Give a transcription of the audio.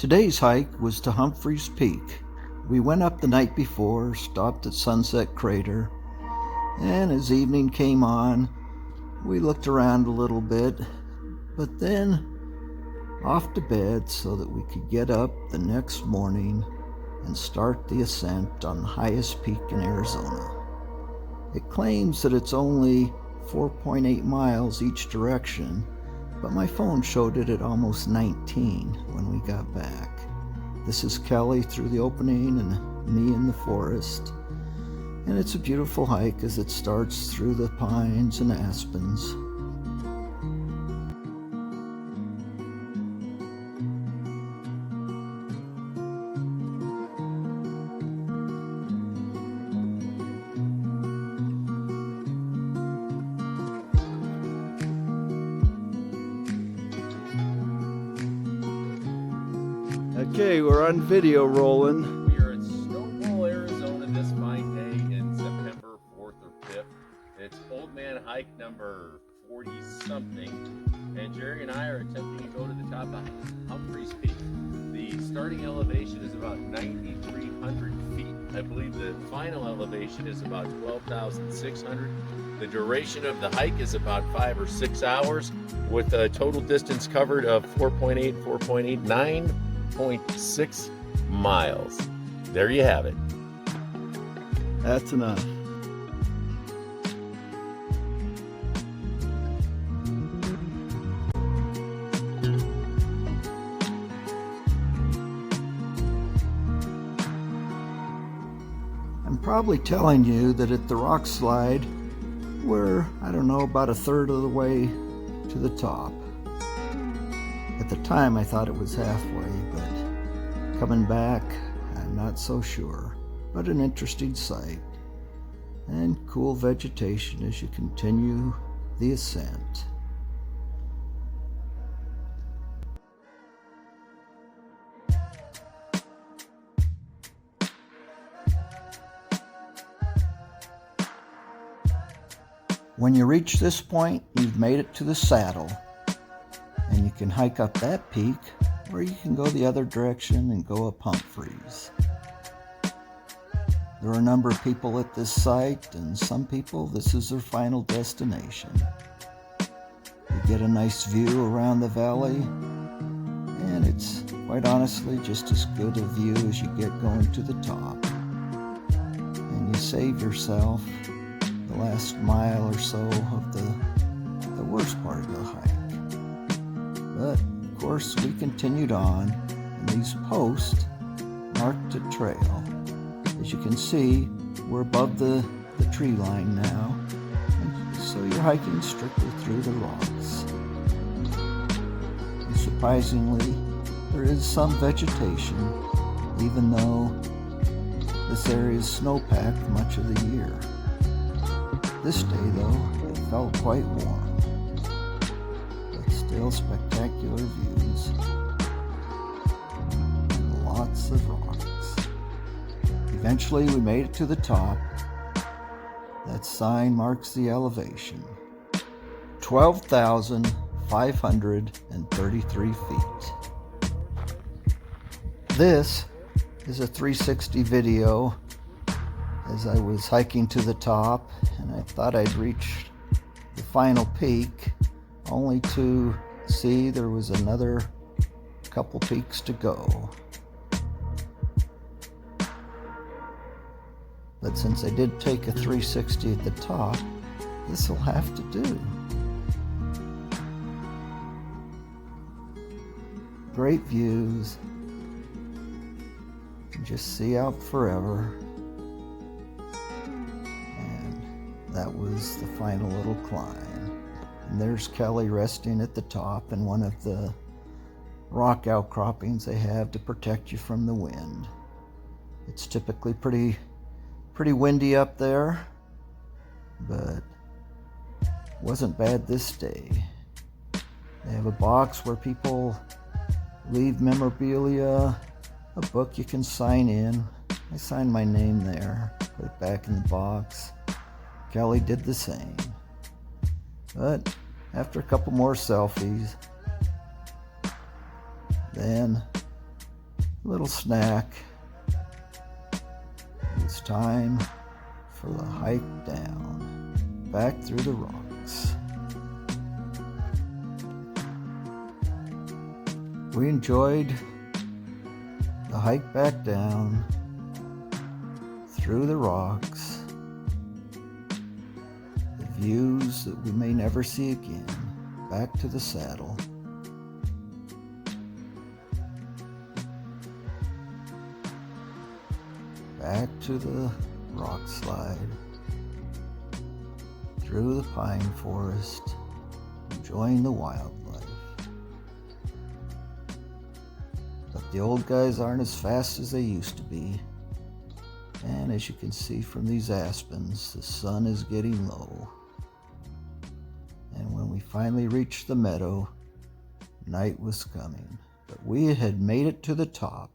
Today's hike was to Humphreys Peak. We went up the night before, stopped at Sunset Crater, and as evening came on, we looked around a little bit, but then off to bed so that we could get up the next morning and start the ascent on the highest peak in Arizona. It claims that it's only 4.8 miles each direction, but my phone showed it at almost 19 when we got back. This is Kelly through the opening and me in the forest. And it's a beautiful hike as it starts through the pines and aspens. Okay, we're on video rolling. We are at Snowbowl, Arizona this fine day in September 4th or 5th. It's Old Man Hike number 40-something, and Jerry and I are attempting to go to the top of Humphreys Peak. The starting elevation is about 9,300 feet. I believe the final elevation is about 12,600. The duration of the hike is about 5 or 6 hours, with a total distance covered of 9.6 miles. There you have it. That's enough. I'm probably telling you that at the rock slide, we're, about a third of the way to the top. At the time, I thought it was halfway, but coming back, I'm not so sure. But an interesting sight and cool vegetation as you continue the ascent. When you reach this point, you've made it to the saddle. And you can hike up that peak, or you can go the other direction and go up Humphreys. There are a number of people at this site, and some people, this is their final destination. You get a nice view around the valley, and it's quite honestly just as good a view as you get going to the top. And you save yourself the last mile or so of the worst part of the hike. But, of course, we continued on, and these posts marked a trail. As you can see, we're above the tree line now, and so you're hiking strictly through the rocks. And surprisingly, there is some vegetation, even though this area is snow-packed much of the year. This day, though, it felt quite warm. Still spectacular views and lots of rocks. Eventually we made it to the top. That sign marks the elevation. 12,533 feet. This is a 360 video as I was hiking to the top, and I thought I'd reached the final peak, only to see there was another couple peaks to go. But since I did take a 360 at the top, this will have to do. Great views. You can just see out forever. And that was the final little climb. And there's Kelly resting at the top in one of the rock outcroppings they have to protect you from the wind. It's typically pretty windy up there, but it wasn't bad this day. They have a box where people leave memorabilia, a book you can sign in. I signed my name there, put it back in the box. Kelly did the same. But after a couple more selfies, then a little snack. It's time for the hike down, back through the rocks. We enjoyed the hike back down through the rocks, the views that we may never see again, back to the saddle. Back to the rock slide, through the pine forest, enjoying the wildlife. But the old guys aren't as fast as they used to be. And as you can see from these aspens, the sun is getting low. And when we finally reached the meadow, night was coming. But we had made it to the top.